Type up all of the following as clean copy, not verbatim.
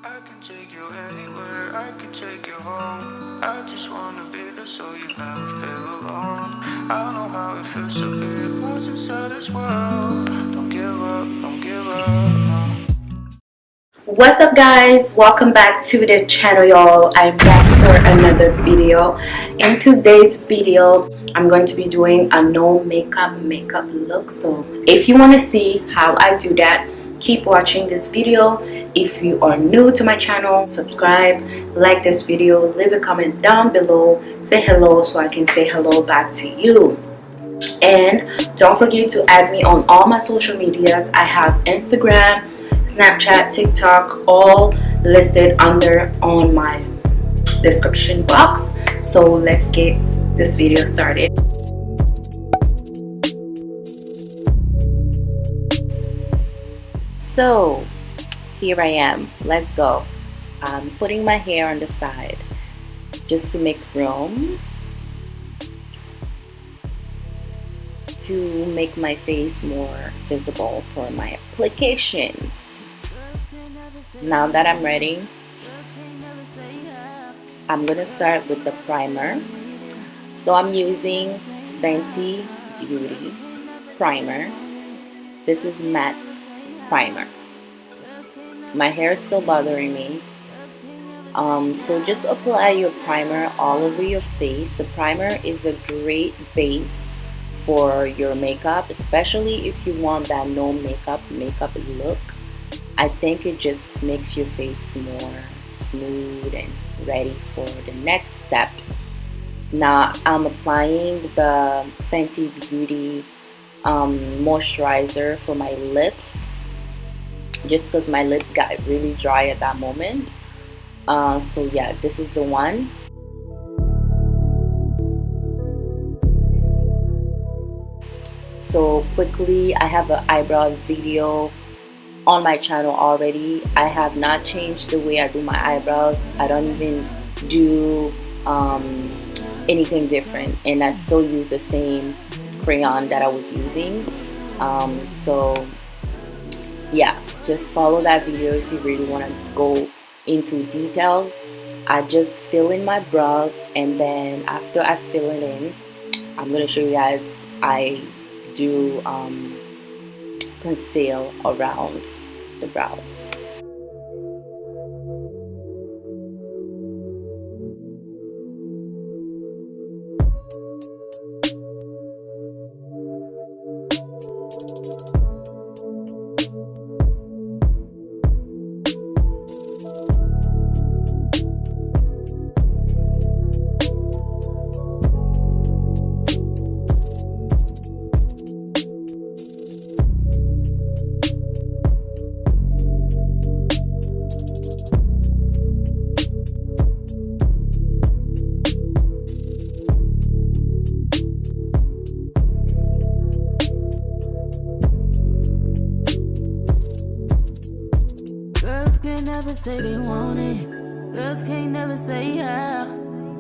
I can take you anywhere, I can take you home. I just wanna be there so you never feel alone. I know how it feels to be lost inside this world. Don't give up, don't give up, no. What's up, guys? Welcome back to the channel, y'all. I'm back for another video. In today's video, I'm going to be doing a no makeup look. So if you want to see how I do that, keep watching this video. If you are new to my channel, subscribe, like this video, leave a comment down below, say hello so I can say hello back to you. And don't forget to add me on all my social medias. I have Instagram, Snapchat, TikTok, all listed under on my description box. So let's get this video started. So here I am. Let's go. I'm putting my hair on the side just to make room to make my face more visible for my applications. Now that I'm ready, I'm gonna start with the primer. So I'm using Fenty Beauty primer. This is matte primer. My hair is still bothering me. So just apply your primer all over your face. The primer is a great base for your makeup, especially if you want that no makeup look. I think it just makes your face more smooth and ready for the next step. Now I'm applying the Fenty Beauty moisturizer for my lips, just because my lips got really dry at that moment. So yeah, this is the one. So quickly, I have an eyebrow video on my channel already. I have not changed the way I do my eyebrows. I don't even do anything different, and I still use the same crayon that I was using. So yeah, just follow that video if you really want to go into details. I just fill in my brows, and then after I fill it in, I'm gonna show you guys I do conceal around the brow. Never say they want it. Girls can't never say yeah.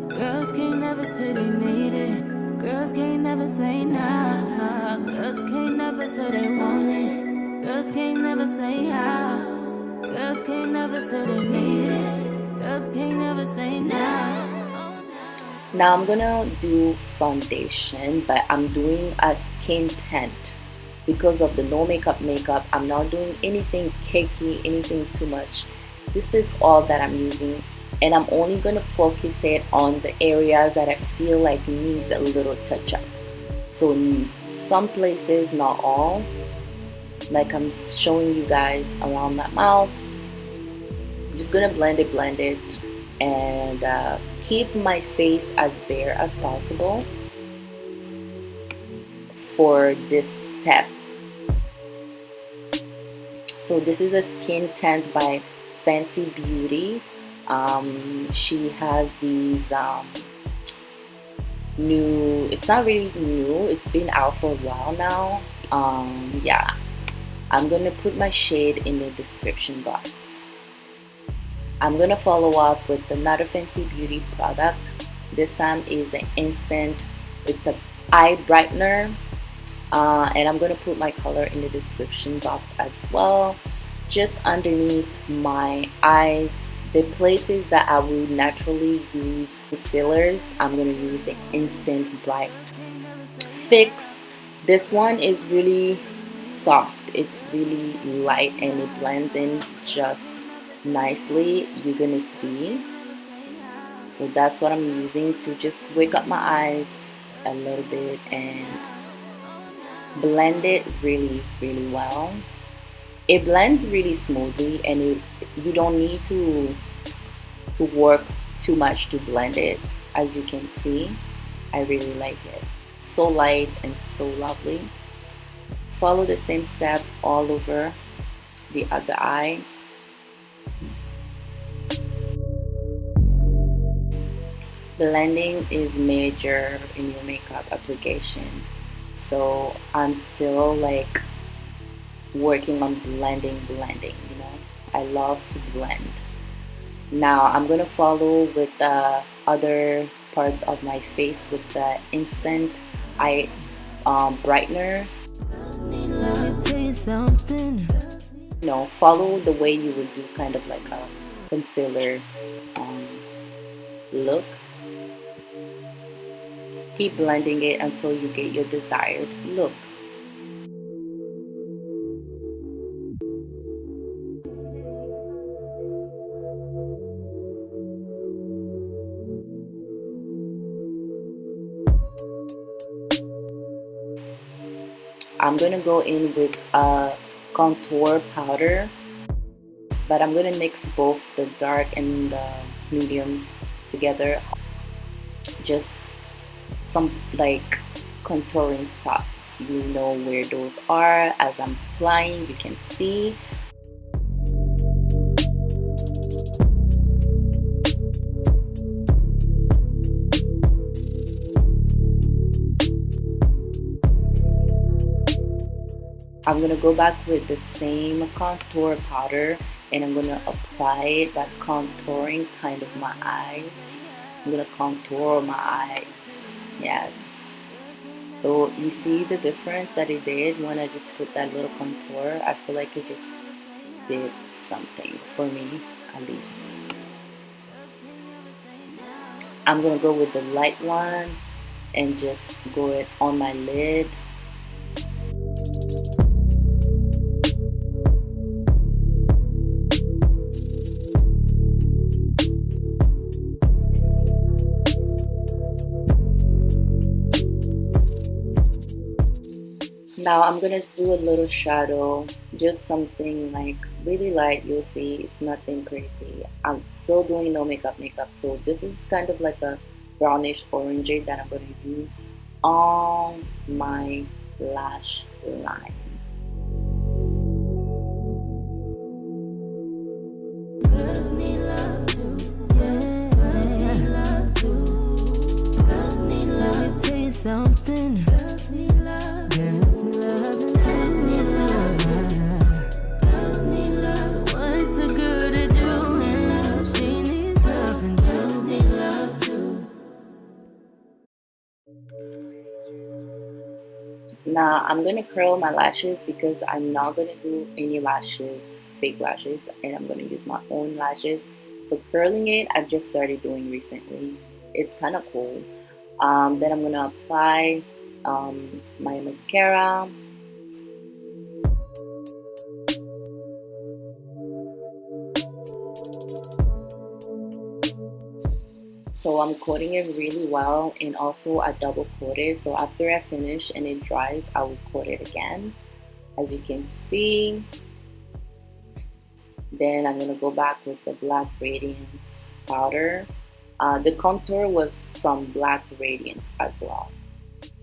Girls can't never say they need it. Girls can't never say nah. Girls can't never say they want it. Girls can't never say yeah. Girls can't never say they need it. Girls can't never say nah. Now I'm gonna do foundation, but I'm doing a skin tint. Because of the no makeup, I'm not doing anything cakey, anything too much. This is all that I'm using, and I'm only going to focus it on the areas that I feel like needs a little touch up. So some places, not all, like I'm showing you guys around my mouth. I'm just going to blend it and keep my face as bare as possible for this step. So this is a skin tint by Fenty Beauty. She has these new, it's not really new, it's been out for a while now. Yeah, I'm gonna put my shade in the description box. I'm gonna follow up with another Fenty Beauty product. This time is an instant, it's a eye brightener, and I'm gonna put my color in the description box as well. just underneath my eyes. The places that I would naturally use concealers, I'm going to use the Instant Bright Fix. This one is really soft, it's really light, and it blends in just nicely. You're gonna see. So that's what I'm using to just wake up my eyes a little bit and blend it really well. It blends really smoothly, and you don't need to work too much to blend it. As you can see, I really like it. So light and so lovely. Follow the same step all over the other eye. Blending is major in your makeup application, so I'm still like working on blending, you know. I love to blend. Now I'm gonna follow with the other parts of my face with the Instant Eye Brightener. You know, follow the way you would do kind of like a concealer look. Keep blending it until you get your desired look. I'm gonna go in with a contour powder, but I'm gonna mix both the dark and the medium together. Just some like contouring spots. You know where those are. As I'm applying, you can see. I'm gonna go back with the same contour powder, and I'm gonna apply it by contouring kind of my eyes. I'm gonna contour my eyes. Yes. So you see the difference that it did when I just put that little contour. I feel like it just did something for me, at least. I'm gonna go with the light one and just go it on my lid. Now I'm gonna do a little shadow, just something like really light. You'll see it's nothing crazy. I'm still doing no makeup, so this is kind of like a brownish orangey that I'm gonna use on my lash line. Something. Now I'm gonna curl my lashes because I'm not gonna do any lashes, fake lashes, and I'm gonna use my own lashes. So curling it, I've just started doing recently. It's kind of cool. Then I'm gonna apply my mascara. So I'm coating it really well, and also I double coat it. So after I finish and it dries, I will coat it again, as you can see. Then I'm gonna go back with the Black Radiance powder. The contour was from Black Radiance as well.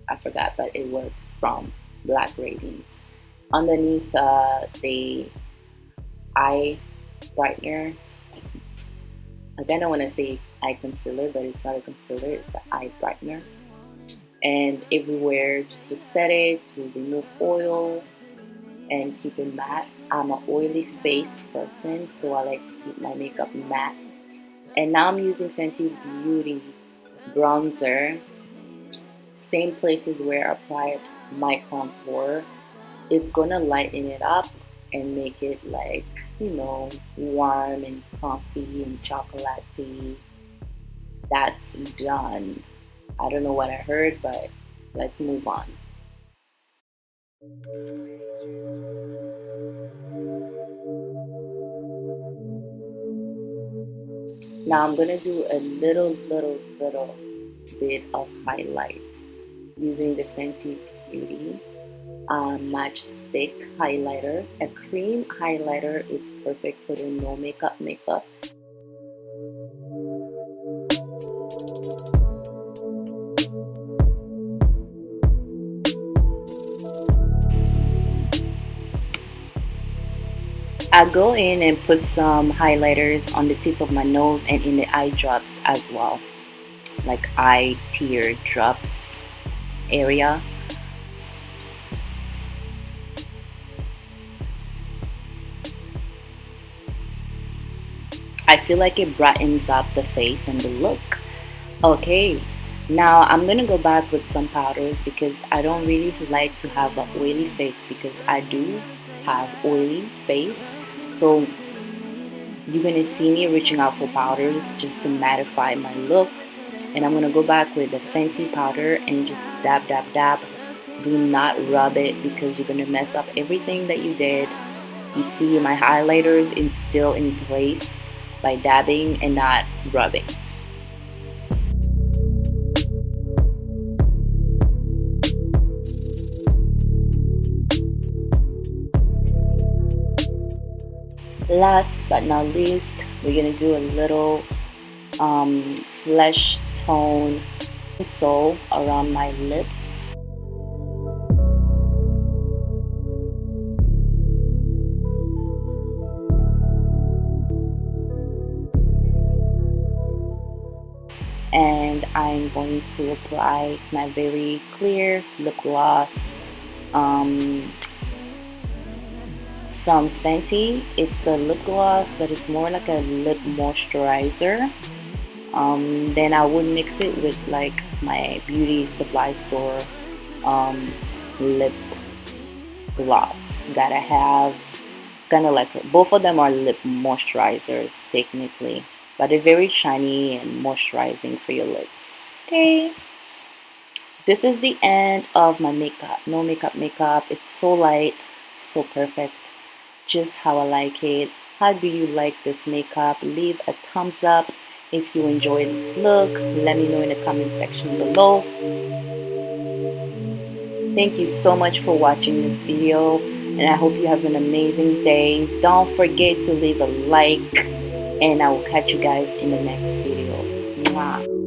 I forgot, but it was from Black Radiance. Underneath the eye brightener, again I want to say eye concealer, but it's not a concealer, it's an eye brightener. And everywhere just to set it, to remove oil and keep it matte. I'm an oily face person, so I like to keep my makeup matte. And now I'm using Fenty Beauty bronzer, same places where I applied my contour. It's gonna lighten it up, and make it like, you know, warm and comfy and chocolatey. That's done. I don't know what I heard, but let's move on. Now I'm gonna do a little bit of highlight using the Fenty Beauty matchstick highlighter. A cream highlighter is perfect for the no makeup. I go in and put some highlighters on the tip of my nose and in the eye drops as well, like eye tear drops area. I feel like it brightens up the face and the look. Okay, now I'm gonna go back with some powders because I don't really like to have an oily face, because I do have oily face. So you're gonna see me reaching out for powders just to mattify my look. And I'm gonna go back with the Fenty powder and just dab dab dab. Do not rub it because you're gonna mess up everything that you did. You see my highlighters is still in place by dabbing and not rubbing. Last but not least, we're gonna do a little flesh tone pencil around my lips. And I'm going to apply my very clear lip gloss from Fenty. It's a lip gloss, but it's more like a lip moisturizer. Then I would mix it with like my beauty supply store lip gloss that I have. Kind of like both of them are lip moisturizers technically, but they're very shiny and moisturizing for your lips. Okay, this is the end of my makeup. No makeup. It's so light, so perfect, just how I like it. How do you like this makeup? Leave a thumbs up if you enjoy this look. Let me know in the comment section below. Thank you so much for watching this video, and I hope you have an amazing day. Don't forget to leave a like, and I will catch you guys in the next video. Mwah.